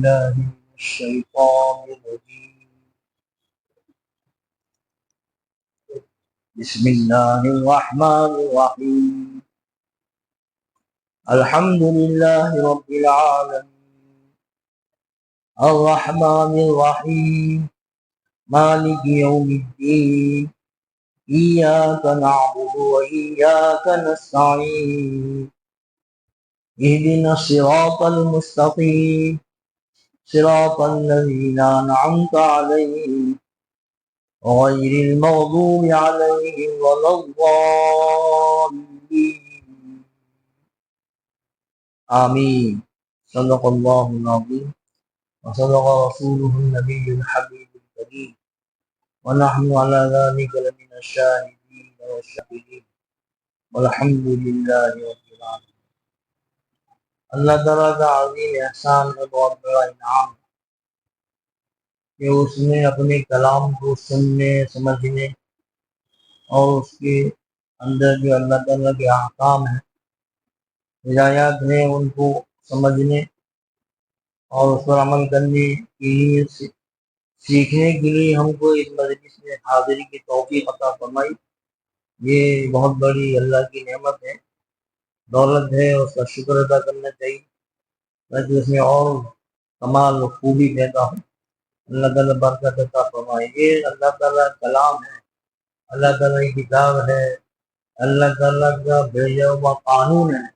بالله من الشيطان الرجيم بسم الله الرحمن الرحيم الحمد لله رب العالمين الرحمن الرحيم مالك يوم الدين إياك نعبد وإياك نستعين اهدنا الصراط المستقيم صراط الذين أنعمت عليهم غير المغضوب عليهم ولا الضالين آمين صدق الله العظيم وصدق رسوله النبي الحبيب الكريم ونحن على ذلك لمن الشاهدين والشاكرين والحمد لله رب العالمين۔ اللہ تعالیٰ کا عظیم احسان ہے، بہت بڑا انعام کہ اس نے اپنے کلام کو سننے، سمجھنے اور اس کے اندر جو اللہ تعالیٰ کے احکام ہیں، ہدایات ہیں، ان کو سمجھنے اور اس پر عمل کرنے کے لیے سیکھنے کے لیے ہم کو اس مجلس میں حاضری کی توفیق عطا فرمائی۔ یہ بہت بڑی اللہ کی نعمت ہے، دولت ہے، اس کا شکر ادا کرنا چاہیے تاکہ اس میں اور کمال و خوبی پیدا ہو۔ اللہ تعالیٰ برکت عطا فرمائے۔ یہ اللہ تعالیٰ کلام ہے، اللہ تعالیٰ کی کتاب ہے، اللہ تعالیٰ کا بھیجا ہوا قانون ہے۔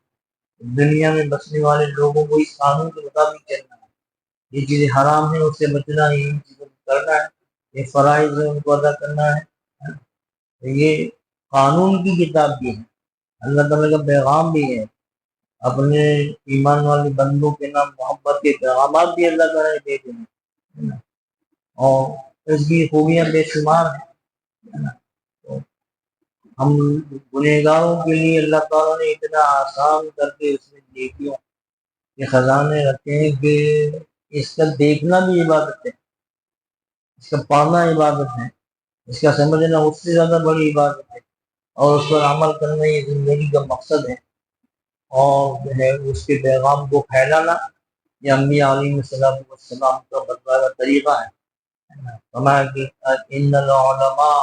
دنیا میں بسنے والے لوگوں کو اس قانون کے مطابق چلنا ہے۔ یہ چیزیں حرام ہیں، اس سے بچنا ہے، ان چیزوں کو کرنا ہے، یہ فرائض ہے، ان کو ادا کرنا ہے۔ یہ قانون کی کتاب بھی ہے، اللہ تعالیٰ کا پیغام بھی ہے، اپنے ایمان والے بندوں کے نام محبت کے پیغامات بھی اللہ تعالیٰ نے دے دیے ہیں، اور اس کی خوبیاں بے شمار ہیں۔ ہم گنہگاروں کے لیے اللہ تعالیٰ نے اتنا آسان کر کے اس میں نیکیوں کے خزانے رکھے ہیں کہ اس کا دیکھنا بھی عبادت ہے، اس کا پڑھنا عبادت ہے، اس کا سمجھنا اس سے زیادہ بڑی عبادت ہے، اور اس پر عمل کرنا یہ زندگی کا مقصد ہے، اور جو ہے اس کے پیغام کو پھیلانا یہ انبیاء علیہ السلام کا بتایا طریقہ ہے۔ فرمایا کہ ان العلماء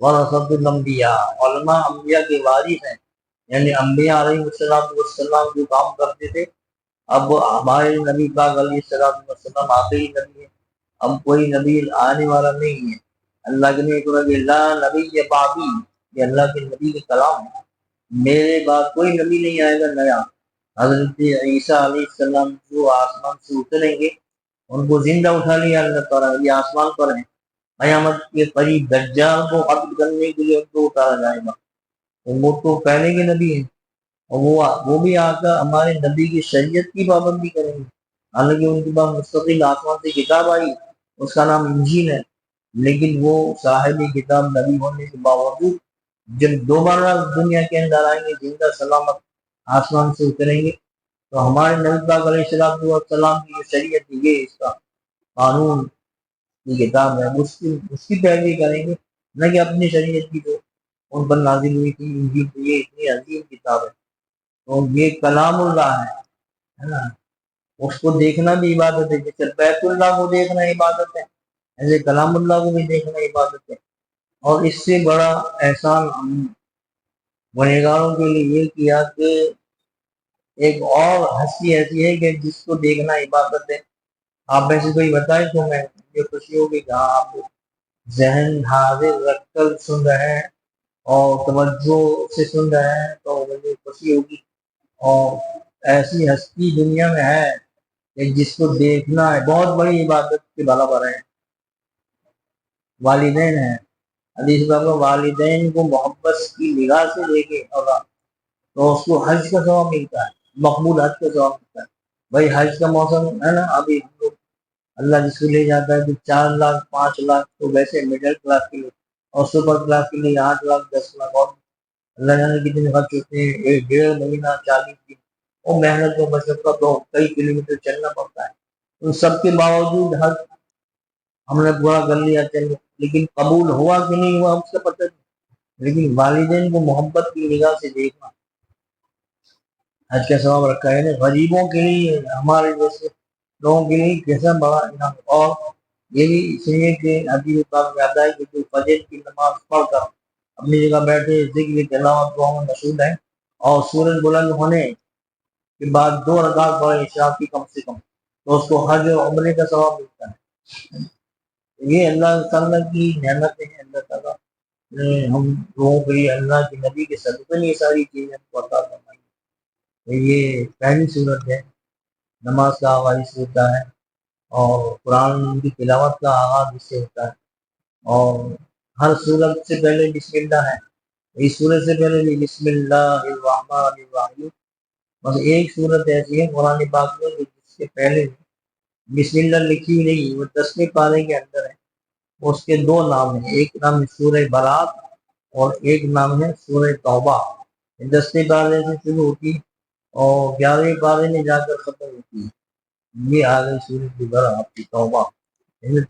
ورثۃ الانبیاء، علماء انبیاء کے وارث ہیں، یعنی انبیاء علیہ السلام جو کام کرتے تھے اب ہمارے نبی پاک علیہ السلام آخری نبی ہے، اب کوئی نبی آنے والا نہیں ہے۔ اللہ کے نے کہا کہ لا نبی بعدی، یہ اللہ کے نبی کے کلام ہے، میرے بعد کوئی نبی نہیں آئے گا نیا۔ حضرت عیسیٰ علیہ السلام جو آسمان سے اتریں گے ان کو زندہ اٹھا لیا اللہ تعالیٰ، یہ آسمان پر ہیں، قیامت کے قریب دجال کو قتل کرنے کے لیے ان کو اتارا جائے گا، وہ تو پہلے کے نبی ہیں، اور وہ بھی آ کر ہمارے نبی کی شریعت کی پابندی کریں گے۔ حالانکہ ان کے پاس مستقل آسمان سے کتاب آئی، اس کا نام انجیل ہے، لیکن وہ صاحب کتاب نبی ہونے کے باوجود جب دوبارہ دنیا کے اندر آئیں گے زندہ سلامت آسمان سے اتریں گے تو ہمارے نبی پاک علیہ السلام کی جو شریعت ہے، یہ اس کا قانون کی کتاب ہے، اس کی پیروی کریں گے، نہ کہ اپنی شریعت کی جو ان پر نازل ہوئی تھی انجیل۔ یہ اتنی عظیم کتاب ہے، تو یہ کلام اللہ ہے نا، اس کو دیکھنا بھی عبادت ہے، جیسے بیت اللہ کو دیکھنا عبادت ہے ایسے کلام اللہ کو بھی دیکھنا عبادت ہے۔ اور اس سے بڑا احسان ہم گنہگاروں کے لیے یہ کیا کہ ایک اور ہستی ایسی ہے کہ جس کو دیکھنا عبادت ہے۔ آپ میں سے کوئی بتائے تو میں یہ خوشی ہوگی کہ آپ ذہن حاضر رکھ کر سن رہے ہیں اور توجہ سے سن رہے ہیں تو مجھے خوشی ہوگی۔ اور ایسی ہستی دنیا میں ہے کہ جس کو دیکھنا ہے بہت بڑی عبادت کے برابر ہے، والدین ہیں۔ حدیث میں والدین کو محبت کی نگاہ سے دیکھے اللہ تو اس کو حج کا ثواب ملتا ہے، مقبول حج کا ثواب ملتا ہے۔ بھائی حج کا موسم ہے نا، ابھی ہم لوگ اللہ جس کو لے جاتا ہے تو 4 لاکھ 5 لاکھ تو ویسے مڈل کلاس کے لیے، اور سپر کلاس کے لیے 8 لاکھ 10 لاکھ، اور اللہ جانے کتنے خرچ ہوتے ہیں، 1.5 مہینہ 40 دن، اور محنت و مشقت تو کئی کلومیٹر چلنا پڑتا ہے۔ ان سب کے باوجود حج ہم نے پورا کر لیا، چلو، لیکن قبول ہوا کہ نہیں ہوا اس کا پتہ نہیں۔ لیکن والدین کو محبت کی نگاہ سے دیکھنا حج کا ثواب رکھا ہے۔ غریبوں کے لیے، ہمارے جیسے لوگوں کے لیے کیسا بڑا انعام. اور یہ بھی اس لیے کہ حدیث پاک میں آتا ہے کہ جو فجر کی نماز پڑھ کر اپنی جگہ بیٹھے ذکر تلاوت دعا میں مشغول ہے اور سورج بلند ہونے کے بعد 2 رکعت پڑھے عشاء کی کم سے کم، تو اس کو حج اور عمرے کا ثواب ملتا ہے. یہ اللہ تعالیٰ کی نعمتیں ہیں. اللہ تعالیٰ نے ہم لوگوں کے لیے اللہ کے نبی کے صدقے میں یہ ساری چیزیں ہم کو عطا فرمائی. یہ پہلی صورت ہے، نماز کا آغاز اس سے ہوتا ہے اور قرآن کی تلاوت کا آغاز اس سے ہوتا ہے. اور ہر صورت سے پہلے بسم اللہ ہے. اس صورت سے پہلے بھی بسم اللہ الرحمن الرحیم. بس ایک صورت ایسی ہے قرآن پاک میں جس کے پہلے بسم اللہ لکھی ہوئی نہیں، وہ 10ویں پارے کے اندر ہے. اس کے 2 نام ہیں، ایک نام ہے سورہ برات اور ایک نام ہے سورہ توبہ. 10ویں پارے سے شروع ہوتی اور 11ویں پارے میں جا کر ختم ہوتی ہے. یہ آ گئی سورۃ برات کی توبہ.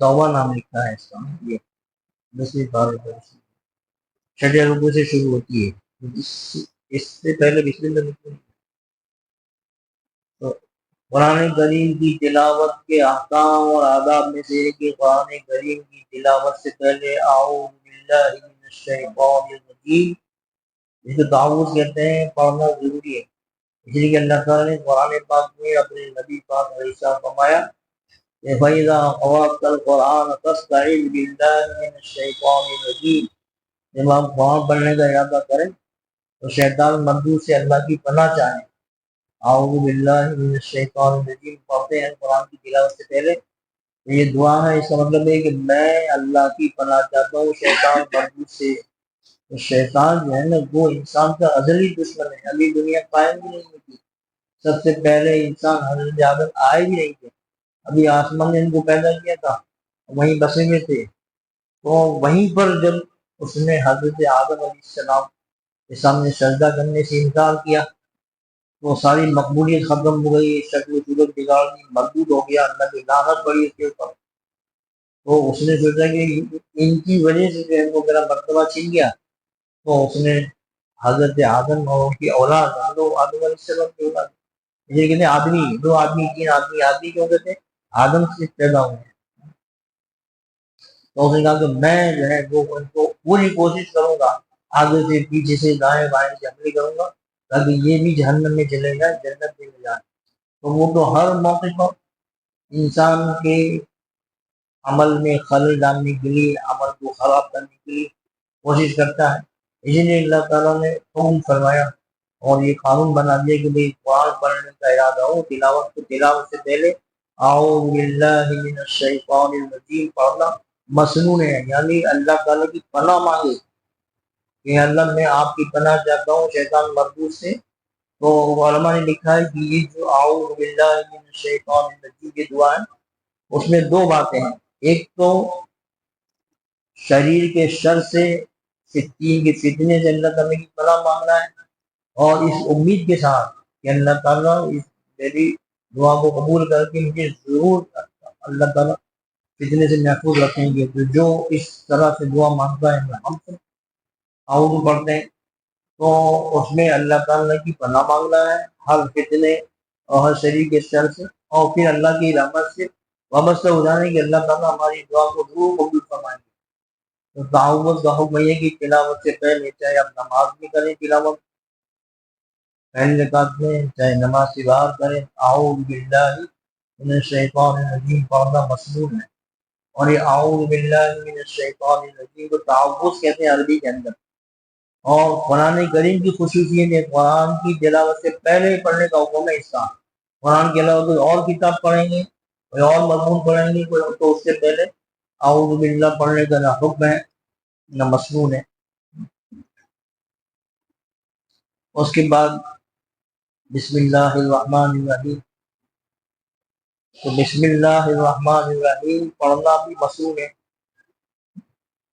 توبہ نام لکھا ہے اس کا. یہ 10ویں پارے پر 6 رکوع سے شروع ہوتی ہے. اس سے پہلے بسم اللہ لکھی ہے. تو قرآن کریم کی تلاوت کے احکام اور آداب میں سے ایک قرآن کریم کی تلاوت سے پہلے اعوذ باللہ من الشیطان الرجیم، جس کو تعوذ کہتے ہیں، پڑھنا ضروری ہے. اس لیے کہ اللہ تعالیٰ نے قرآن پاک میں اپنے نبی پاک علیہ السلام فرمایا کہ فَإِذَا قَرَأْتَ الْقُرْآنَ فَاسْتَعِذْ بِاللَّهِ مِنَ الشَّيْطَانِ الرَّجِيمِ. جب آپ قرآن پڑھنے کا ارادہ کریں تو شیطان مردود سے اللہ کی پناہ چاہیں. اعوذ باللہ من الشیطان الرجیم پڑھتے ہیں قرآن کی تلاوت سے پہلے. یہ دعا ہے، اس کا مطلب ہے کہ میں اللہ کی پناہ چاہتا ہوں شیطان مردود سے. تو شیطان جو ہے نا وہ انسان کا ازلی دشمن ہے. ابھی دنیا قائم بھی نہیں ہوتی. سب سے پہلے انسان حضرت آدم آئے بھی نہیں تھے. ابھی آسمان نے ان کو پیدا کیا تھا، وہیں بسے ہوئے تھے. تو وہیں پر جب اس نے حضرت آدم علیہ السلام کے سامنے سجدہ کرنے سے انکار کیا تو ساری مقبولیت ختم ہو گئی، شکل و صورت بگاڑ دی، مردود ہو گیا، اللہ کی لعنت پڑی اس کے اوپر. تو اس نے سوچا کہ ان کی وجہ سے جو ہے وہ میرا مرتبہ چھن گیا. تو اس نے حضرت آدم اور ان کی اولاد، آدم علیہ السلام کی اولاد، یہ کہتے ہیں آدمی، 2 آدمی 3 آدمی، آدمی کیوں کہتے ہیں؟ آدم سے پیدا ہوئے ہیں. تو اس نے کہا کہ میں جو ہے وہ ان کو پوری کوشش کروں گا، آگے سے پیچھے سے دائیں بائیں سے حملے کروں گا تاکہ یہ بھی جہنم میں چلے جائیں، جنت میں لے جائیں. تو وہ تو ہر موقع پر انسان کے عمل میں خلل ڈالنے کے لیے، عمل کو خراب کرنے کے لیے کوشش کرتا ہے. اسی لیے اللہ تعالیٰ نے حکم فرمایا اور یہ قانون بنا دیا کہ بھئی قرآن پڑھنے کا ارادہ ہو، تلاوت سے پہلے اعوذ باللہ من الشیطان الرجیم پڑھنا مسنون ہے. یعنی اللہ تعالیٰ کی پناہ مانگے کہ اللہ میں آپ کی پناہ چاہتا ہوں شیطان مردود سے. تو علماء نے لکھا ہے کہ یہ جو اعوذ باللہ من الشیطان الرجیم کی دعا ہے اس میں 2 باتیں ہیں. ایک تو شریر کے شر سے، فتین کے فتنے سے اللہ تعالیٰ کی پناہ مانگنا ہے، اور اس امید کے ساتھ کہ اللہ تعالیٰ اس میری دعا کو قبول کر کے مجھے ضرور اللہ تعالیٰ فتنے سے محفوظ رکھیں گے. تو جو اس طرح سے دعا مانگتا ہے ہم سے اعوذ پڑھتے ہیں تو اس میں اللہ تعالیٰ کی پناہ مانگنا ہے ہر فتنے اور ہر شریر کے شر سے، اور پھر اللہ کی رحمت سے وابستہ ہو جانے کہ اللہ تعالیٰ ہماری دعا کو ضرور قبول فرمائیں گے. تو تعوذ کا حکم یہ کہ تلاوت سے پہلے چاہے آپ نماز میں کریں، تلاوت پہلی رکعت میں، چاہے نماز سے باہر کریں، اعوذ باللہ من الشیطان الرجیم پڑھنا مسنون ہے. اور یہ اعوذ باللہ من الشیطان الرجیم کو تعوذ کہتے ہیں عربی کے اندر. اور قرآن کریم کی خصوصیت ہے قرآن کی تلاوت سے پہلے پڑھنے کا حکم ہے اس کا. قرآن کے علاوہ کوئی اور کتاب پڑھیں گے، کوئی اور مضمون پڑھیں گے تو اس سے پہلے اعوذ باللہ پڑھنے کا نہ حکم ہے نہ مسنون ہے. اس کے بعد بسم اللہ الرحمن الرحیم. تو بسم اللہ الرحمن الرحیم پڑھنا بھی مسنون ہے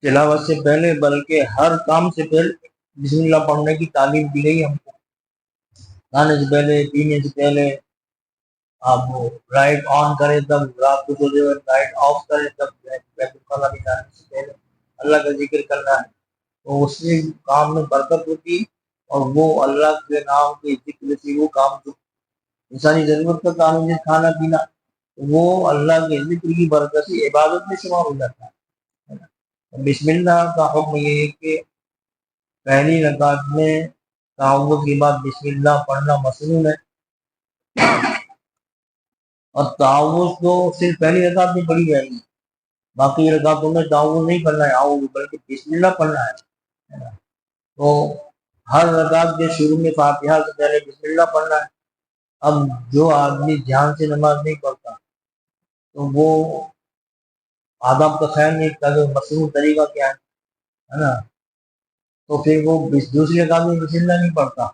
تلاوت سے پہلے، بلکہ ہر کام سے پہلے بسم اللہ پڑھنے کی تعلیم دی گئی ہم کو. کھانے سے پہلے، پینے سے پہلے، آپ لائٹ آن کریں تب، رات کو سوتے وقت لائٹ آف کریں تب، بیت الخلا میں جانے سے پہلے اللہ کا ذکر کرنا ہے. تو اس سے کام میں برکت ہوتی اور وہ اللہ کے نام کے ذکر سے وہ کام جو انسانی ضرورت کا کام ہے، کھانا پینا وہ اللہ کے ذکر کی برکت سے عبادت میں شمار ہو جاتا ہے۔ بسم اللہ کا حکم یہ ہے کہ پہلی رکعت میں تعوذ کے بعد بسم اللہ پڑھنا مسنون ہے، اور تعوذ تو صرف پہلی رکعت میں پڑھی جائے گی، باقی رکعتوں میں تعوذ نہیں پڑھنا ہے اعوذ، بلکہ بسم اللہ پڑھنا ہے۔ تو ہر رکعت کے شروع میں فاتحہ سے پہلے بسم اللہ پڑھنا ہے۔ اب جو آدمی دھیان سے نماز نہیں پڑھتا تو وہ آداب کا خیال نہیں کرتا، مصنوع طریقہ کیا ہے نا، تو پھر وہ دوسری رکعت میں بسم اللہ نہیں پڑھتا۔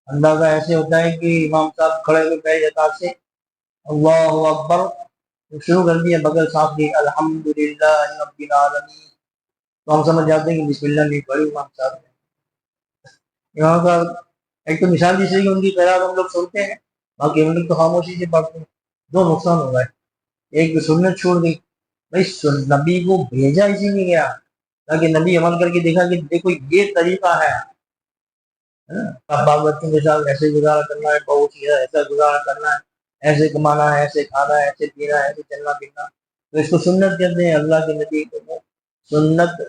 اندازہ ایسے ہوتا ہے کہ امام صاحب کھڑے ہوئے پہلی رکعت سے اللہ اکبر شروع کر دیا بغیر ساتھ دی الحمدللہ رب العالمین، تو ہم سمجھ جاتے ہیں کہ بسم اللہ نہیں پڑھی امام صاحب نے۔ یہاں کا ایک تو مثال جیسے کہ ان کی قرات ہم لوگ سنتے ہیں، باقی ہم لوگ تو خاموشی سے پڑھتے ہیں، دو نقصان ہو گئے۔ ایک تو سنت چھوڑ گئی، بھائی نبی کو بھیجا اسی لیے گیا تاکہ نبی عمل کر کے دیکھا کہ دیکھو یہ طریقہ ہے، بال بچوں کے ساتھ ایسے گزارا کرنا ہے، بہو کے ساتھ ایسا گزارا کرنا ہے، ایسے کمانا ہے، ایسے کھانا ہے، ایسے پینا ہے، ایسے چلنا پھرنا، تو اس کو سنت کہتے ہیں۔ اللہ کے نبی کو سنت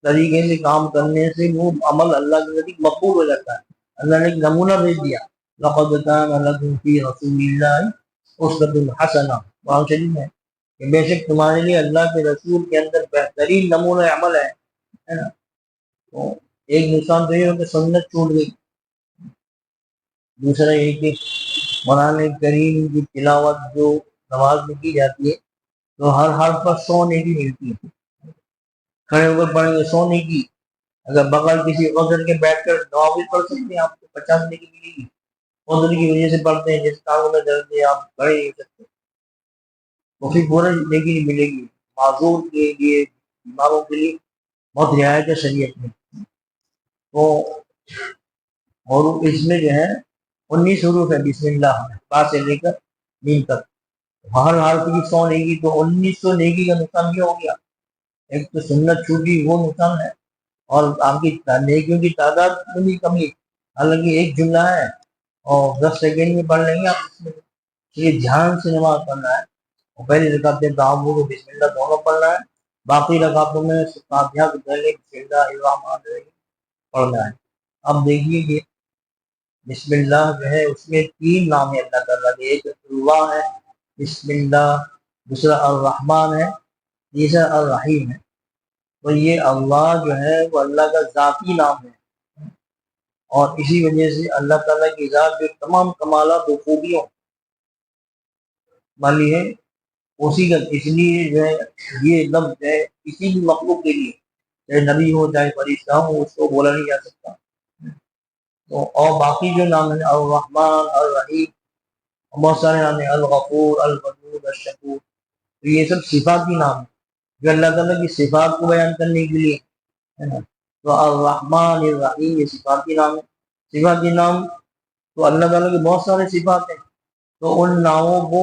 طریقے سے کام کرنے سے وہ عمل اللہ کے نزدیک مقبول ہو جاتا ہے۔ اللہ نے ایک نمونہ بھیج دیا، لقد کان لکم فی رسول اللہ اسوۃ حسنہ، قرآن شریف میں کہ بے شک تمہارے لیے اللہ کے رسول کے اندر بہترین نمونہ عمل ہے نا۔ تو ایک نقصان تو یہ ہو کہ سنت چھوٹ گئی، دوسرا یہ کہ قرآن کریم کی تلاوت جو نماز میں کی جاتی ہے تو ہر حرف پر 100 نیکی ملتی ہے، کھڑے ہو کر پڑھیں گے 100 نیکی، اگر بغل کسی عذر کے بیٹھ کر نوافل پڑھ سکتے ہیں آپ کو 50 نیکی ملے گی، عذر کی وجہ سے پڑھتے ہیں جیسے ٹانگوں میں درد ہے آپ کھڑے نہیں سکتے تو پھر پورا نیکی نہیں ملے گی۔ معذور کے لیے، بیماروں کے لیے بہت رعایت ہے شریعت میں۔ تو اور اس میں جو ہے 19 حروف ہے بسم اللہ با سے لے کر میم تک، ہر حرف کی 100 نیکی، تو 1900 نیکی کا نقصان یہ ہو گیا۔ ایک تو سنت چھوٹی وہ نقصان ہے، اور آپ کی نیکیوں کی تعداد میں بھی کمی، حالانکہ ایک جملہ ہے اور 10 سیکنڈ میں پڑھ لیں گے آپ اس میں، یہ دھیان سے نماز پڑھنا ہے، اور پہلی رکعت میں تعوذ و بسم اللہ دونوں پڑھنا ہے، باقی رکعتوں میں فاتحہ سے پہلے بسم اللہ الرحمن الرحیم پڑھنا ہے۔ اب دیکھیے کہ بسم اللہ جو ہے اس میں 3 نام ہے اللہ تعالیٰ کے، ایک اللہ ہے بسم اللہ، دوسرا الرحمن ہے، تیسرا الرحیم ہے۔ تو یہ اللہ جو ہے وہ اللہ کا ذاتی نام ہے، اور اسی وجہ سے اللہ تعالیٰ کی ذات جو تمام کمالات و خوبیوں والی ہے اسی کا، اس لیے جو ہے یہ لفظ ہے کسی بھی مخلوق کے لیے، چاہے نبی ہو چاہے فرشتہ ہو، اس کو بولا نہیں جا سکتا۔ تو اور باقی جو نام ہے الرحمن الرحیم، بہت سارے نام ہیں، الغفور الودود الشکور، تو یہ سب صفات کی نام ہے جو اللہ تعالیٰ کی صفات کو بیان کرنے کے لیے ہے نا۔ تو الرحمن الرحیم یہ صفات کی نام ہے۔ صفات کے نام تو اللہ تعالیٰ کے بہت سارے صفات ہیں، تو ان ناموں کو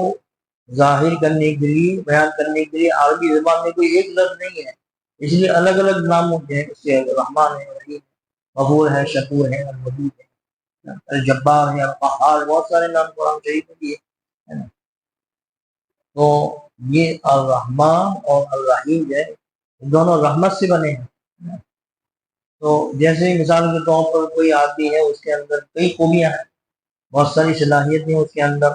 ظاہر کرنے کے لیے، بیان کرنے کے لیے عربی زبان میں کوئی ایک لفظ نہیں ہے، اس لیے الگ الگ نام ہوتے ہیں، اس سے رحمان ہے، رحیم، غفور ہے، شکور ہے، الودود ہے، الجبار ہے، القہار، بہت سارے نام قرآن شریف میں بھی ہے نا۔ تو یہ الرحمن اور الرحیم جو ہے دونوں رحمت سے بنے ہیں۔ تو جیسے مثال کے طور پر کوئی آدمی ہے، اس کے اندر کئی خوبیاں ہیں، بہت ساری صلاحیتیں اس کے اندر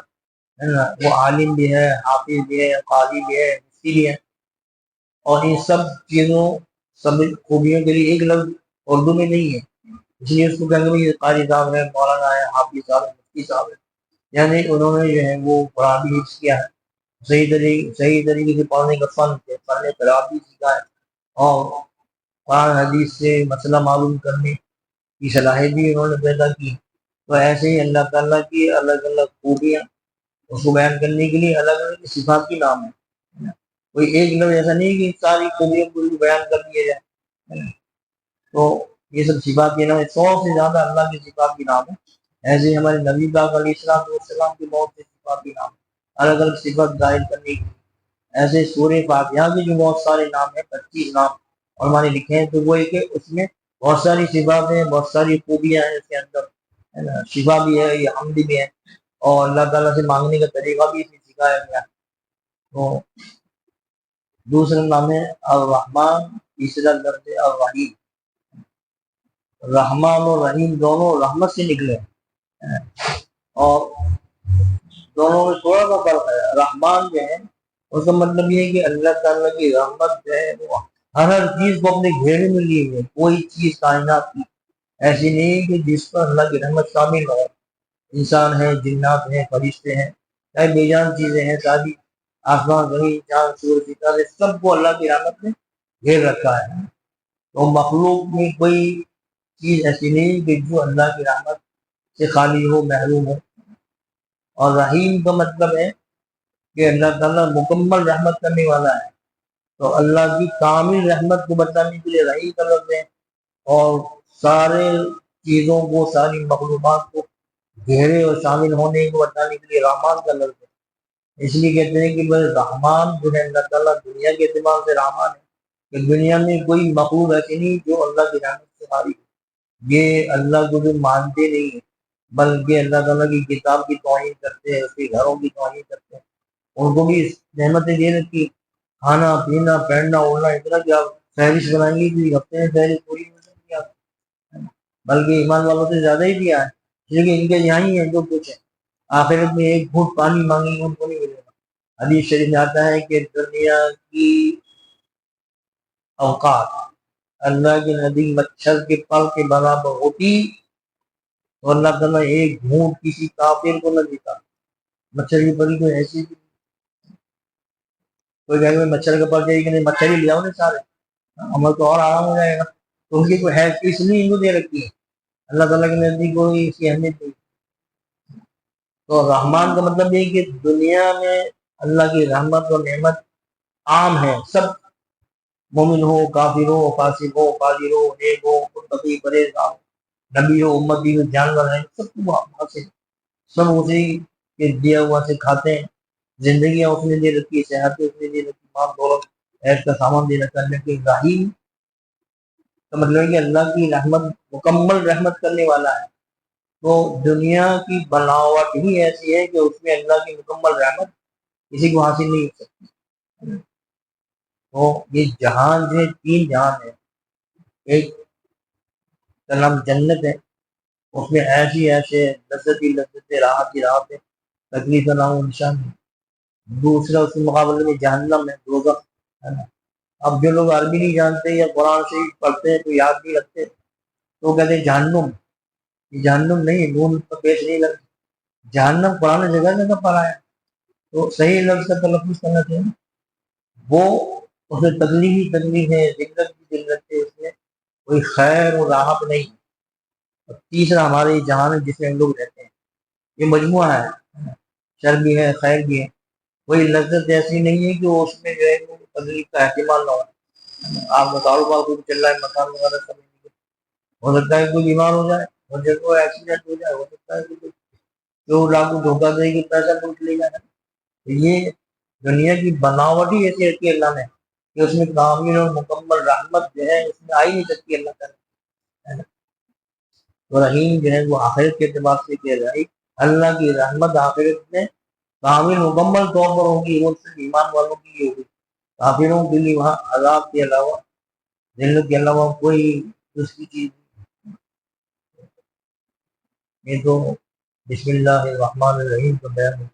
ہے نا، وہ عالم بھی ہے، حافظ بھی ہے، قاضی بھی ہے، مفتی بھی ہے، اور ان سب چیزوں، سب خوبیوں کے لیے ایک لفظ اردو میں نہیں ہے، اس لیے اس کو کہیں گے یہ قاری صاحب ہے، مولانا ہے، حافظ صاحب ہے، مفتی صاحب ہے، یعنی انہوں نے جو ہے وہ قرآن بھی حفظ کیا ہے، صحیح طریقے سے پڑھنے کا فن قرآن بھی سیکھا ہے، اور قرآن حدیث سے مسئلہ معلوم کرنے کی صلاحیت بھی انہوں نے پیدا کی۔ تو ایسے ہی اللہ تعالیٰ کی الگ الگ خوبیاں اس کو بیان کرنے کے لیے الگ الگ صفات کی نام ہے، کوئی ایک لفظ ایسا نہیں کہ ساری خوبیوں کو بیان کر دیا جائے۔ تو یہ سب صفات کے نام ہے، 100 سے زیادہ اللہ کی صفات کی نام ہے، ایسے ہی ہمارے نبی پاک علیہ السلام کی بہت سی صفات کی نام ہے، الگ الگ صفات ظاہر کرنے کی۔ ایسے سورہ فاتحہ کے جو بہت سارے نام ہیں، 25 نام علماء نے لکھے ہیں، تو وہ ہے کہ اس میں بہت ساری صفات ہیں، بہت ساری خوبیاں ہیں اس کے اندر ہے نا، شفا بھی ہے، یہ حمد بھی ہے، اور اللہ تعالیٰ سے مانگنے کا طریقہ بھی اس میں بتایا گیا. تو دوسرا نام ہے الرحمن، تیسرا لفظ ہے الرحیم. رحمان اور رحیم دونوں رحمت سے نکلے اور دونوں میں تھوڑا سا فرق ہے. رحمان جو ہے اس کا مطلب یہ ہے کہ اللہ تعالیٰ کی رحمت جو ہے وہ ہر چیز کو اپنے گھیرے میں لیے ہوئے. کوئی چیز کائنات کی ایسی نہیں ہے کہ جس پر اللہ کی رحمت شامل ہو. انسان ہے، جنات ہیں، فرشتے ہیں، چاہے بے جان چیزیں ہیں، ساری آسمان زمین چاند سورج ستارے سب کو اللہ کی رحمت نے گھیر رکھا ہے. تو مخلوق میں کوئی چیز ایسی نہیں کہ جو اللہ کی رحمت سے خالی ہو، محروم ہو. اور رحیم کا مطلب ہے کہ اللہ تعالیٰ مکمل رحمت کرنے والا ہے. تو اللہ کی کامل رحمت کو بتانے کے لیے رحیم کا لفظ ہے، اور سارے چیزوں کو، ساری مخلوقات کو گہرے اور شامل ہونے کو بتانے کے لیے رحمان کا لفظ ہے. اس لیے کہتے ہیں کہ بھائی رحمان جو ہے اللہ تعالیٰ دنیا کے اعتبار سے رحمان ہے کہ دنیا میں کوئی مخلوق ایسی نہیں جو اللہ کی رحمت سے خالی ہے. یہ اللہ کو جو مانتے نہیں ہیں بلکہ اللہ تعالیٰ کی کتاب کی توہین کرتے ہیں، اس کے گھروں کی توہین کرتے ہیں، ان کو بھی نعمتیں دے رکھی، کھانا پینا پہننا اوڑھنا، اتنا کہ آپ فہرست بنائیں گے کہ ہفتے میں فہرست پوری ہو جائے گی آپ، بلکہ ایمان والوں سے زیادہ ہی دیا ہے. لیکن ان کے یہاں ہی ہے جو کچھ ہے. آخرت میں ایک گھونٹ پانی مانگیں گے ان کو نہیں ملے گا. حدیث شریف میں آتا ہے کہ دنیا کی اوقات اللہ کے نزدیک مچھر کے پل کے برابر ہوتی تو اللہ تعالیٰ ایک گھونٹ کسی کافر کو نہ دیتا. مچھر کی پلی کوئی ایسی کوئی کہے گا مچھر کا پل چاہیے کہ نہیں، مچھر ہی لے آؤ نا سارے، عمل تو اور آرام ہو جائے گا. تو ان کی کوئی ہے اس لیے ان کو دے رکھی ہے. اللہ تعالیٰ کے نزدیک کوئی اس کی اہمیت نہیں. تو رحمان کا مطلب یہ کہ دنیا میں اللہ کی رحمت اور نعمت عام ہے. سب مومن ہو، کافر ہو، فاسق ہو، فاجر ہو، نیک ہو، متقی پرہیزگار، نبی ہو، امتی ہو، جانور ہیں، سب کو حاصل، سب اسی کے دیا ہوا سے کھاتے ہیں. زندگیاں اس نے دے رکھی ہے، صحت اس نے دے رکھی، مال دولت عیش کا سامان دے رکھا ہے. لیکن رحیم کا مطلب ہے کہ اللہ کی رحمت مکمل رحمت کرنے والا ہے. تو دنیا کی بناوٹ ہی ایسی ہے کہ اس میں اللہ کی مکمل رحمت کسی کو حاصل نہیں ہو سکتی. تو یہ جہان جو ہے 3 جہان ہے. ایک کا نام جنت ہے، اس میں ایسے لذتی راحت ہی راحت ہے، تکلیف کا نام و نشان ہے. دوسرا اس کے مقابلے میں جہنم ہے، دوزخ ہے نا. اب جو لوگ عربی نہیں جانتے یا قرآن سے پڑھتے ہیں تو یاد نہیں رکھتے تو کہتے ہیں جہنم. جہنم نہیں، نون پر پیش نہیں لگتا. جہنم قرآن جگہ جگہ پڑھا ہے تو صحیح لفظ کا تلفظ کرنا چاہیے. وہ اس میں تکلیف ہے، ذلت کی ذلت ہے، اس میں کوئی خیر و راحت نہیں. اور تیسرا ہمارے جہان جس میں ہم لوگ رہتے ہیں یہ مجموعہ ہے، شر بھی ہے خیر بھی ہے. کوئی لذت ایسی نہیں ہے کہ اس میں جو ہے وہ تکلیف کا احتمال نہ ہو. آپ کا کاروبار کو چل رہا ہے، مکان وغیرہ سب ہو سکتا ہے کوئی بیمار ہو جائے اور جب کوئی ایکسیڈنٹ ہو جائے، ہو سکتا ہے کہ جو لاکھوں دھوکہ دے کہ پیسہ لوٹ لے جائے. یہ دنیا کی بناوٹ ہی ایسی رکھی اللہ نے کہ اس میں کامل اور مکمل رحمت جو ہے اس میں آ ہی نہیں سکتی اللہ تعالیٰ. تو رحیم جو ہے وہ آخرت کے اعتبار سے کہہ رہا ہے اللہ کی رحمت آخرت میں کامل مکمل طور پر ہوگی. وہ صرف ایمان والوں کی ہی ہوگی. کافروں کے لیے وہاں عذاب کے علاوہ، ذلت کے علاوہ کوئی دوسری چیز. یہ تو بسم اللہ الرحمن الرحیم کا بیان ہے.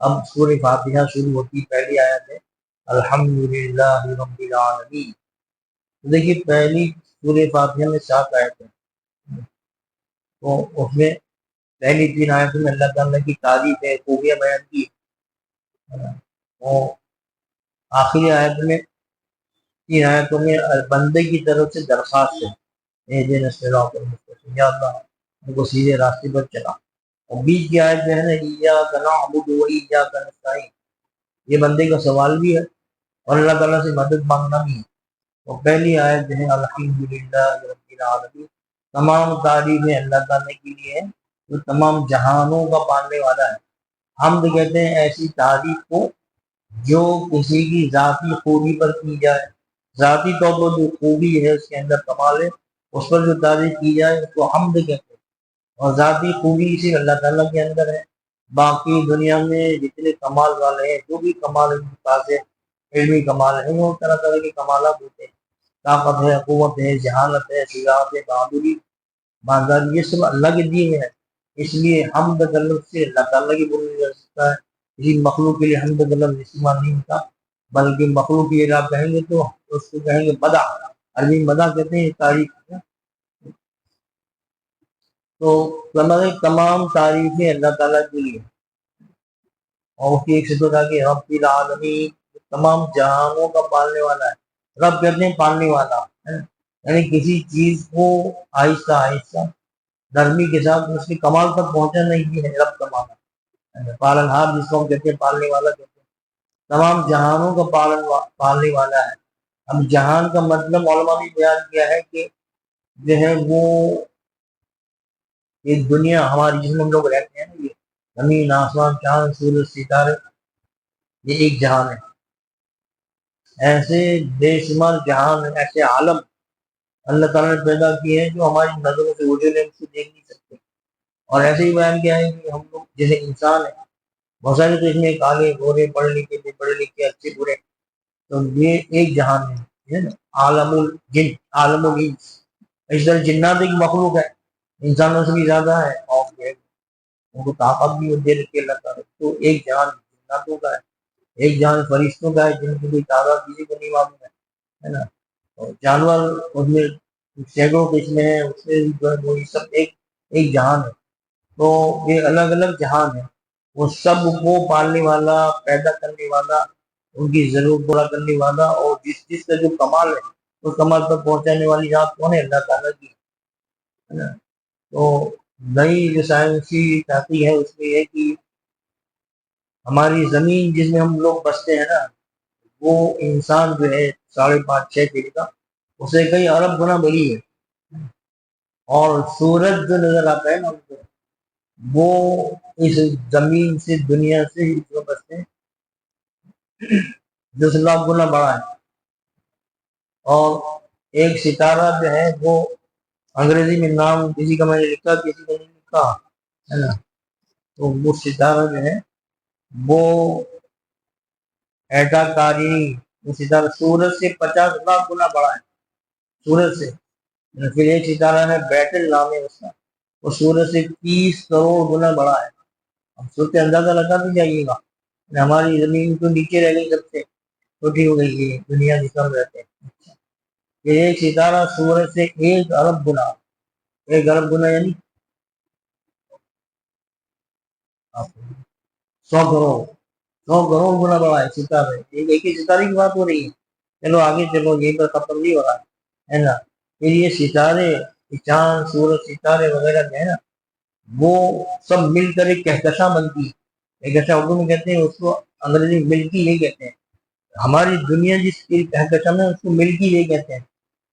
اب سورہ فاتحہ شروع ہوتی، پہلی آیت ہے الحمدللہ رب العالمین. دیکھیے پہلی سورہ فاتحہ میں 7 آیت ہیں. تو اس میں پہلی 3 آیتوں میں اللہ تعالیٰ کی تعریف ہے، خوبیاں بیان کی. اور آخری آیت میں 3 آیتوں میں بندے کی طرف سے درخواست ہے، اہدنا الصراط المستقیم، یا اللہ ان کو سیدھے راستے پر چلا. اور بیچ کی آیت جو ہے نا ایاک نعبد و ایاک نستعین، یہ بندے کا سوال بھی ہے اور اللہ تعالیٰ سے مدد مانگنا بھی ہے. اور پہلی آیت جو ہے الحمدللہ رب العالمین، تمام تعریفیں اللہ تعالیٰ کے لیے ہے جو تمام جہانوں کا پالنے والا ہے. حمد کہتے ہیں ایسی تعریف کو جو کسی کی ذاتی خوبی پر کی جائے، ذاتی طور پر جو خوبی ہے اس کے اندر کمال ہے اس پر جو تعریف کی جائے اس کو حمد کہتے ہیں. اور ذاتی خوبی صرف اللہ تعالیٰ کے اندر ہے باقی دنیا میں جتنے کمال والے ہیں، جو بھی کمال ان کے پاس ہے، علمی کمال ہے، وہ طرح طرح کے کمالات ہوتے ہیں، طاقت ہے، قوت ہے، ذہانت ہے، شجاعت ہے، بہادری، مالداری، یہ سب اللہ کے دیے ہیں۔ اس لیے حمد غلط سے اللہ تعالیٰ کی بولی جا سکتا ہے، کسی مخلوق کے لیے حمد غلط استعمال نہیں ہوتا، بلکہ مخلوق کی آپ کہیں گے تو اس کو کہیں گے مدح، عربی مدح کہتے ہیں تعریف۔ تو تمام تعریفیں اللہ تعالیٰ کے لیے، اور اس کی ایک صفت ہے کہ رب العالمین، تمام جہانوں کا پالنے والا ہے۔ رب کہتے ہیں پالنے والا ہے، یعنی کسی چیز کو آہستہ آہستہ نرمی کے ساتھ اس کے کمال تک پہنچانا نہیں ہے رب کا معنی۔ پالن ہار جس کو ہم کہتے ہیں پالنے والا کہتے ہیں، تمام جہانوں کا پالنے والا ہے۔ اب جہان کا مطلب علماء نے بیان کیا ہے کہ جو ہے وہ ایک دنیا ہماری جس میں ہم لوگ رہتے ہیں نا، یہ زمین، آسمان، چاند، سورج، ستارے، یہ ایک جہان ہے۔ ایسے بے شمار جہان، ایسے عالم اللہ تعالیٰ نے پیدا کیے ہیں جو ہماری نظروں سے اوجھل ہیں، ہم سے دیکھ نہیں سکتے۔ اور ایسے ہی بیان کیا ہے کہ ہم لوگ جیسے انسان ہیں، بہت سارے تو اس میں کالے گورے، پڑھے لکھے، بے پڑھے لکھے، اچھے برے، تو یہ ایک جہان ہے نا، عالم الجن، عالم الانس۔ اس طرح جنات ایک مخلوق ہے، انسانوں سے بھی زیادہ ہے، اور ان کو طاقت بھی دے رکھی اللہ تعالیٰ۔ تو ایک جہان جناتوں کا ہے، ایک جہان فرشتوں کا ہے جن کی کوئی تعداد کسی کو نہیں معلوم ہے نا۔ اور جانور اس میں سینکڑوں قسمیں ہیں، اس میں جو ہے وہ سب ایک جہان ہے۔ تو یہ الگ الگ جہان ہے، وہ سب کو پالنے والا، پیدا کرنے والا، ان کی ضرورت پورا کرنے والا، اور جس کا جو کمال ہے اس کمال پر پہنچانے والی ذات کون ہے؟ اللہ تعالیٰ کی ہے نا۔ تو نئی جو سائنسی تحقیق ہے اس میں یہ کہ ہماری زمین جس میں ہم لوگ بستے ہیں نا، وہ انسان جو ہے 5.5-6 فٹ کا، اسے کئی ارب گنا بڑی ہے۔ اور سورج جو نظر آتا ہے نا وہ اس زمین سے، دنیا سے جو بستے ہیں 10 لاکھ گنا بڑا ہے۔ اور ایک ستارہ جو ہے وہ انگریزی میں نام کسی کا میں نے لکھا، کسی کا نہیں لکھا ہے نا، تو وہ ستارہ جو ہے وہ ایٹا کاری، وہ ستارہ سورج سے 50 لاکھ گنا بڑا ہے، سورج سے۔ پھر ایک ستارہ ہے بیٹل نام ہے اس کا، وہ سورج سے 30 کروڑ گنا بڑا ہے۔ اب سوچ کے اندازہ لگا بھی جائیے گا، ہماری زمین تو نیچے رہ گئی، سب سے چھوٹی ہو گئی ہے، دنیا جس پر رہتے ہیں۔ پھر ایک ستارہ سورج سے 1 ارب گنا، 1 ارب گنا یعنی 100 کروڑ گنا بڑا ہے ستارے۔ ایک ہی ستارے کی بات ہو رہی ہے، چلو آگے چلو، یہیں پر ختم نہیں ہو رہا ہے نا۔ پھر یہ ستارے، چاند، سورج، ستارے وغیرہ جو ہے نا، وہ سب مل کر ایک کہکشاں بنتی ہے۔ کہکشاں اردو میں کہتے ہیں اس کو، انگریزی میں ملکی وے کہتے ہیں۔ ہماری دنیا جس کی کہکشاں میں اس کو ملکی وے کہتے ہیں۔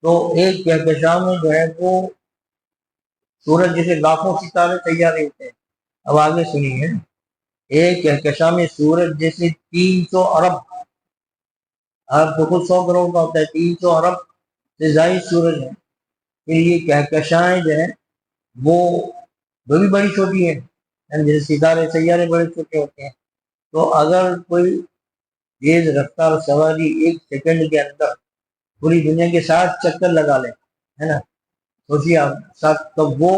تو ایک کہکشاں میں جو ہے وہ سورج جیسے لاکھوں ستارے سیارے ہوتے ہیں۔ اب آگے سنیے، ایک کہکشاں میں سورج جیسے 300 ارب، ارب تو خود 100 کروڑ کا ہوتا ہے، 300 ارب سے زائد سورج ہے۔ پھر یہ کہکشائیں جو ہیں وہ بھی بڑی چھوٹی ہیں، جیسے ستارے سیارے بڑے چھوٹے ہوتے ہیں۔ تو اگر کوئی تیز رفتار سواری 1 سیکنڈ کے اندر پوری دنیا کے 60 چکر لگا لے، ہے نا، سوچیے آپ، تو وہ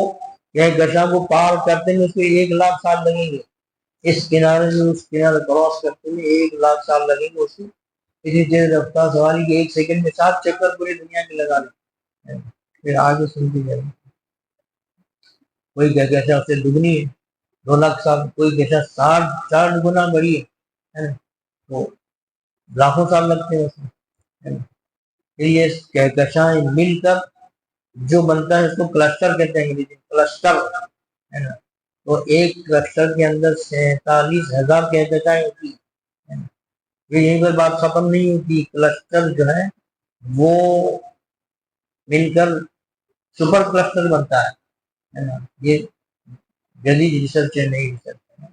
کہکشاں کو پار کرتے میں اس کو 1 لاکھ سال لگیں گے، اس کنارے سے اس کنارے کراس کرتے میں 1 لاکھ سال لگیں گے اس کو، اتنی تیز رفتار سواری کے 1 سیکنڈ میں 60 چکر پوری دنیا کے لگا لیں۔ پھر آگے سنتی جائے، کوئی کہکشاں اس سے دگنی ہے، 2 لاکھ سال، کوئی کہکشاں 60 گنا بڑی ہے، تو لاکھوں سال لگتے ہیں اس میں۔ پھر یہ کہکشائیں مل کر جو بنتا ہے اس کو کلسٹر کہتے ہیں، انگریزی کلسٹر ہے نا۔ تو ایک کلسٹر کے اندر 47,000 کہکشائیں ہوتی ہیں۔ پھر یہیں پر بات ختم نہیں ہوتی، کلسٹر جو ہے وہ مل کر سپر کلسٹر بنتا ہے نا۔ یہ جدید ریسرچ ہے، نئی ریسرچ ہے۔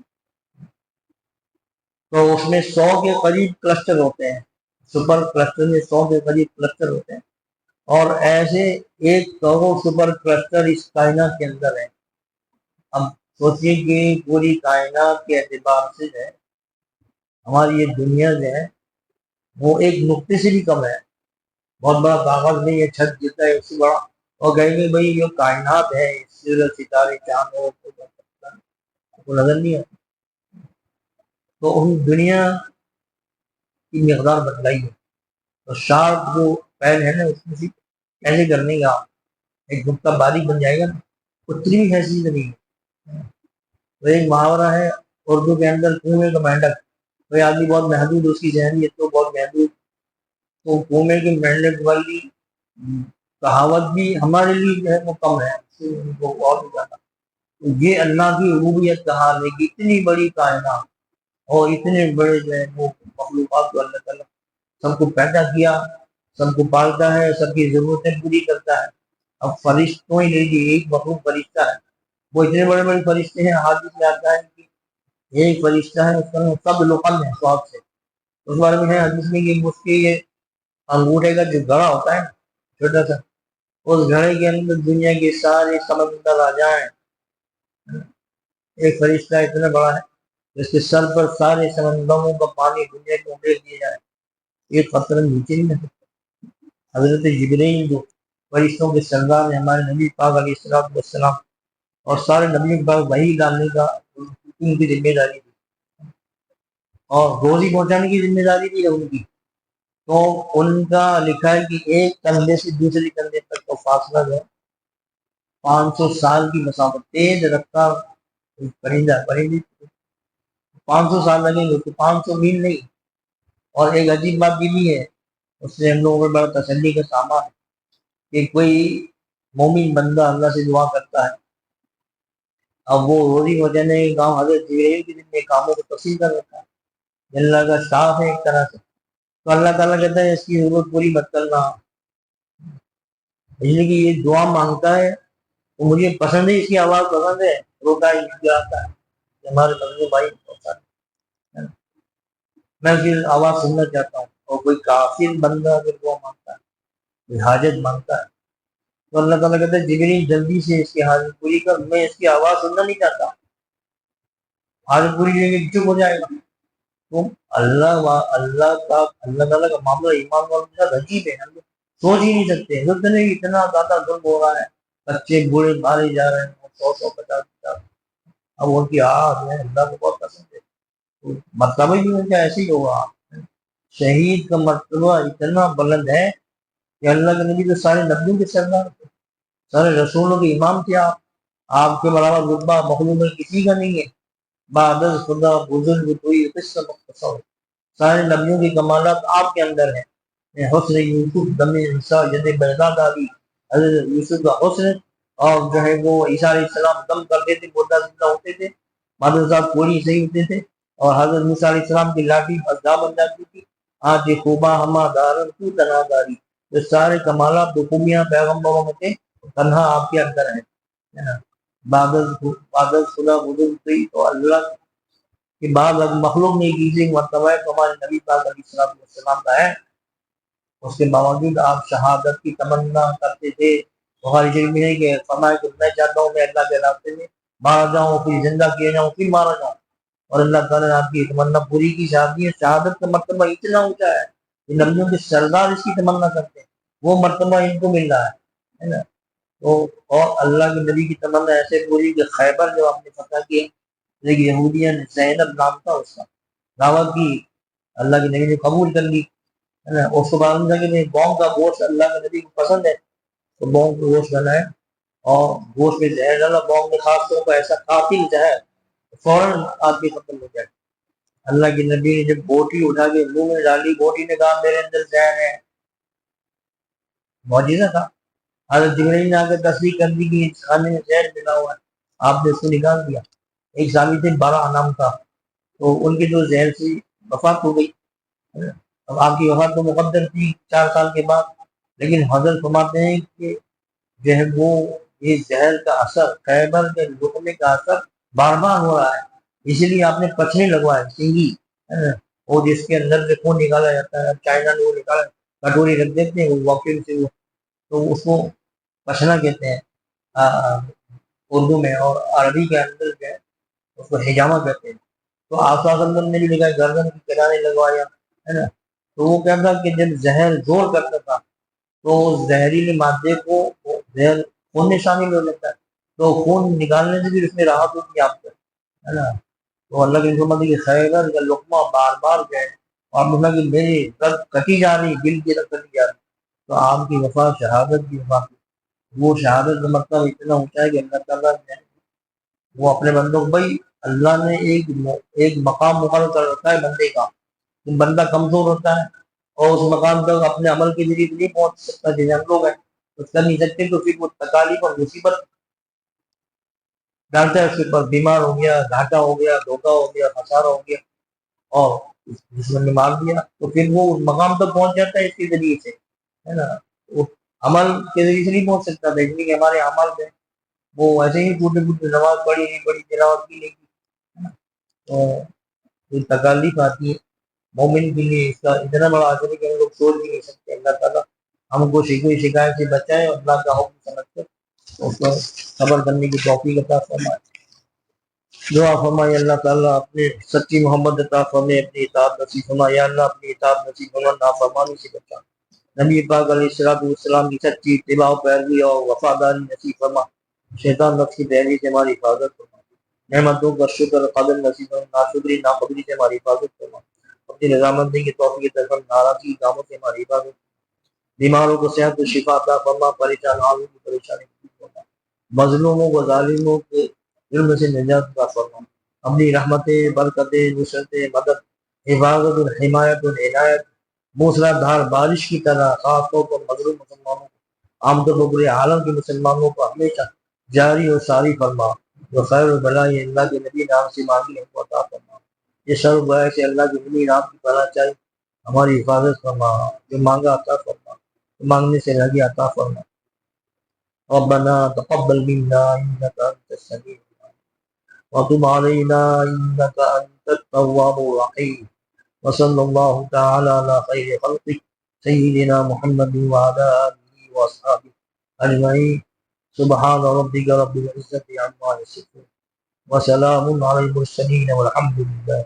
تو اس میں 100 کے قریب کلسٹر ہوتے ہیں، سپر کلسٹر میں 100 کے قریب کلسٹر ہوتے ہیں، اور ایسے 1 کروڑ سپر کلسٹر اس کائنات کے اندر ہے۔ اب سوچیے کہ پوری کائنات کے اعتبار سے جو ہے ہماری یہ دنیا جو ہے وہ ایک نقطے سے بھی کم ہے، بہت بڑا کاغذ نہیں ہے، چھت جتنا ہے اس سے بڑا، اور کہیں گے بھائی جو کائنات ہے سورج ستارے چاند کو نظر نہیں آتا، تو ان دنیا کی مقدار بتلائی ہے، تو شارپ جو پیر ہے نا اس میں سے ایسے کرنے کا ایک نقطہ باریک بن جائے گا نا، اتنی بھی حیثیت نہیں ہے۔ تو ایک محاورہ ہے اردو کے اندر، کنویں کا مینڈک، کوئی آدمی بہت محدود اس کی ذہنیت تو بہت محدود، تو کنویں کے مینڈک والی کہاوت بھی ہمارے لیے جو ہے وہ کم ہے، اس سے ان کو اور بھی زیادہ۔ تو یہ اللہ کی ربوبیت کا حال ہے کہ اتنی بڑی کائنات اور اتنے بڑے جو ہے وہ مخلوقات کو اللہ تعالیٰ سب کو پیدا کیا، سب کو پالتا ہے، سب کی ضرورتیں پوری کرتا ہے۔ اب فرشتوں ہی لے لیجیے، ایک مخلوق فرشتہ ہے، وہ اتنے بڑے بڑے فرشتے ہیں، حدیث میں آتا ہے کہ ایک فرشتہ ہے اس کا نام سب لقم ہے، سواب سے، اس بارے میں ہے حدیث میں کہ اس کے یہ انگوٹھے کا جو گڑا ہوتا ہے چھوٹا سا، اس گھڑے کے اندر دنیا کے سارے سمندر آ جائیں، ایک فرشتہ اتنا بڑا ہے جس کے سر پر سارے سمندروں کا پانی دنیا کو دے دیا جائے، ایک قطرہ نیچے نہیں ہے۔ حضرت جبرائیل جو فرشتوں کے سردار ہیں، ہمارے نبی پاک علیہ السلام اور سارے نبیوں کے پاس وحی ڈالنے کا ان کی ذمہ داری تھی اور روزی پہنچانے کی ذمہ داری تھی ان کی، تو ان کا لکھا ہے کہ ایک کندھے سے دوسرے کندھے تک کا فاصلہ جو ہے 500 سال کی مسافت، تیز رفتار پرندہ 500 سال لگیں گے، تو 500 میل نہیں۔ اور ایک عجیب بات یہ بھی ہے، اس سے ہم لوگوں کو بڑا تسلی کا سامان ہے کہ کوئی مومن بندہ اللہ سے دعا کرتا ہے، اب وہ روزی پہنچانے کے کام حضرت جبرائیل کے ذمہ کاموں کو تقسیم کر رکھا ہے، اللہ کا اسٹاف ہے ایک طرح سے، تو اللہ تعالیٰ کہتا ہے اس کی ضرورت پوری مت کرنا، اس لیے کہ یہ دعا مانگتا ہے تو مجھے پسند ہے، اس کی آواز پسند ہے، روتا ہے گراتا ہے، ہمارے مذہب بھائی ہوتا ہے، میں اس کی آواز سننا چاہتا ہوں۔ اور کوئی کافر بندہ اگر دعا مانگتا ہے، کوئی حاجت مانگتا ہے، تو اللہ تعالیٰ کہتا ہے جبرائیل جلدی سے اس کی حاجت پوری کر، میں اس کی آواز سننا نہیں چاہتا، حاجت پوری کریں گے چپ ہو جائے گا۔ تو اللہ تعالیٰ کا معاملہ ایمان والوں کے ساتھ عجیب ہے، ہم لوگ سوچ ہی نہیں سکتے، اتنا زیادہ ظلم ہو رہا ہے، بچے بوڑھے مارے جا رہے ہیں، 100 150 اب ان کی آواز ہے اللہ کو بہت پسند ہے، تو مرتبہ بھی ان کا ایسے ہی ہوگا۔ شہید کا مرتبہ اتنا بلند ہے کہ اللہ کے نبی تو سارے نبیوں کے سردار تھے، سارے رسولوں کے امام تھے، آپ کے برابر رتبہ مخلوق میں کسی کا نہیں ہے، بادل خدا بزرگ کوئی قصہ مختصر، سارے نبیوں کی کمالات آپ کے اندر ہیں، حسن یوسف دم عیسیٰ ید بیضا داری، حضرت یوسف کا حسن، اور جو ہے وہ عیسیٰ علیہ السلام دم کرتے تھے، مردہ زندہ ہوتے تھے، بادل صاحب پوری صحیح ہوتے تھے، اور حضرت موسیٰ علیہ السلام کی لاٹھی ازدا بن جاتی تھی، آج یہ خوبا ہما دارن تو تنہا داری، یہ سارے کمالات حکومیاں پیغمبروں میں تھے، تنہا آپ کے اندر ہے۔ بادل خدا بزرگ تھی، تو اللہ کے بعد مخلوق نے کسی مرتبہ ہے تو ہمارے نبی پاک علیہ السلام کا ہے، اس کے باوجود آپ شہادت کی تمنا کرتے تھے، بخاری شریف میں ہے کہ فرمایا کہ میں چاہتا ہوں میں اللہ کے راستے میں مارا جاؤں، پھر زندہ کیا جاؤں، پھر مارا جاؤں، اور اللہ تعالیٰ نے آپ کی تمنا پوری کی، شہادت کا مرتبہ اتنا اونچا ہے کہ نبیوں کے سردار اس کی تمنا کرتے ہیں، وہ مرتبہ ان کو مل رہا ہے نا۔ تو اور اللہ کے نبی کی تمنا ایسے پوری کہ خیبر جو آپ نے فتح کیا، لیکن یہودیاں نے زینب نام تھا اس کا دعوت کی، اللہ کے نبی نے قبول کر لی، ہے نا۔ اس کے بعد بونگ کا گوشت اللہ کے نبی کو پسند ہے، تو بونگ کا گوشت بنائے اور گوشت میں زہر ڈالا، بونگ میں خاص طور پر ایسا قاتل زہر فوراً آدمی ختم ہو جائے۔ اللہ کے نبی نے جب بوٹی اٹھا کے منہ میں ڈالی، بوٹی نے کہا میرے اندر زہر ہے، معجزہ تھا، حضرت جبرائیل نے آ کے تصدیق کر دی کہ اس کھانے میں زہر ملا ہوا ہے، آپ نے اس کو نکال دیا۔ ایک صحابی تھے بارہ نام تھا، تو ان کی جو زہر سے وفات ہو گئی، اب آپ کی وفات تو مقدر تھی 4 سال کے بعد، لیکن حضرت فرماتے ہیں کہ جو ہے وہ یہ زہر کا اثر، خیبر کے لقمے کا اثر بار بار ہو رہا ہے، اسی لیے آپ نے پچھنے لگوائے سنگھی، وہ جس کے اندر سے خون نکالا جاتا ہے، چائنا نے وہ نکالا، کٹوری رکھ دیتے ہیں وہ واقعی سے وہ، تو اس کو پچھنا کہتے ہیں، اردو میں، اور عربی کے اندر جو ہے اس کو حجامہ کہتے ہیں. تو آپ صلی اللہ علیہ وسلم نے بھی لکھا ہے گردن کی کنارے لگوایا ہے نا. تو وہ کیا تھا کہ جب زہر زور کرتا تھا تو زہریلے مادے کو زہر خون میں شامل ہو جاتا ہے، تو خون نکالنے سے بھی اس میں راحت ہوتی ہے آپ کو ہے نا. تو اللہ کی حکمت کی خیرت کا لقمہ بار بار جو ہے اور مطلب کہ میری قلب کٹی جا رہی، دل کی طرف کٹی جا رہی، تو آپ کی وفات شہادت کی وفات، وہ شہادت کا مطلب اتنا اونچا ہے کہ اللہ تعالیٰ نے وہ اپنے بندوں کو، بھائی اللہ نے ایک مقام مقرر کر رکھا ہے بندے کا. بندہ کمزور ہوتا ہے اور اس مقام تک اپنے عمل کے ذریعے نہیں پہنچ سکتا، جیسے ہم لوگ ہیں کچھ کر نہیں سکتے، تو پھر وہ تکالیف اور مصیبت ڈالتا ہے اس کے اوپر. بیمار ہو گیا، گھاٹا ہو گیا، دھوکہ ہو گیا، خسارہ ہو گیا اور دشمن نے مار دیا، تو پھر وہ اس مقام تک پہنچ جاتا ہے اس کے ذریعے سے ہے نا. وہ عمل کے ذریعے سے نہیں پہنچ سکتا تھا، اس لیے کہ ہمارے عمل جو ہے وہ ایسے ہی ٹوٹے پھوٹے، نماز پڑھی نہیں پڑھی، تلاوت کی نہیں کی، تو کوئی تکالیف آتی ہے مومن کے لیے. اس کا اتنا بڑا اثر ہے کہ ہم لوگ سوچ بھی نہیں سکتے. اللہ تعالیٰ ہم کو کوئی شکایت سے بچائے اور اللہ کا حکم سمجھ کر اس کو صبر کرنے کی توفیق عطا فرمائے. دعا فرمائے اللہ تعالیٰ اپنے سچی محبت عطا فرمائے، اپنی اطاعت نصیب فرمائے. یا اللہ اپنی اطاعت نصیب فرمائے، نافرمانی سے بچا. نبی پاک علیہ السلام کی سچی اتباع و پیروی اور وفاداری نصیب فرما. شیطان نفس کی پیروی سے ہماری حفاظت فرما. نعمتوں کا شکر قدر نصیب فرما، ناشکری ناقدری سے ہماری حفاظت فرما. اپنی رضامندی کی توفیق عطا فرما، ناراضگی کاموں سے ہماری حفاظت. بیماروں کو صحت و شفا عطا فرما، پریشان حالوں کی پریشانی دور فرما. مظلوموں کو ظالموں کے علم سے نجات عطا فرما. اپنی رحمتیں، برکتیں، نصرتیں، مدد، حفاظت اور حمایت اور عنایت موسلا دھار بارش کی طرح خاص طور پر مظلوم مسلمانوں کو، عام طور پر پورے عالم کے مسلمانوں کو ہمیشہ جاری اور ساری فرما. جو خیر و بھلائی اللہ کے نبی نام سے مانگی ہم کو عطا فرما. یہ سب گویا سے اللہ کے نبی نام کی پناہ چاہیے، ہماری حفاظت فرما. جو مانگا عطا فرما، مانگنے سے لگی عطا فرما. ربنا تقبل منا انك انت السميع وتب علينا انك انت التواب الرحيم. وصلى الله تعالى على خير خلقه سيدنا محمد وعلى اله واصحابه اجمعين. سبحان ربك رب العزة عما يصفون وسلام على المرسلين والحمد لله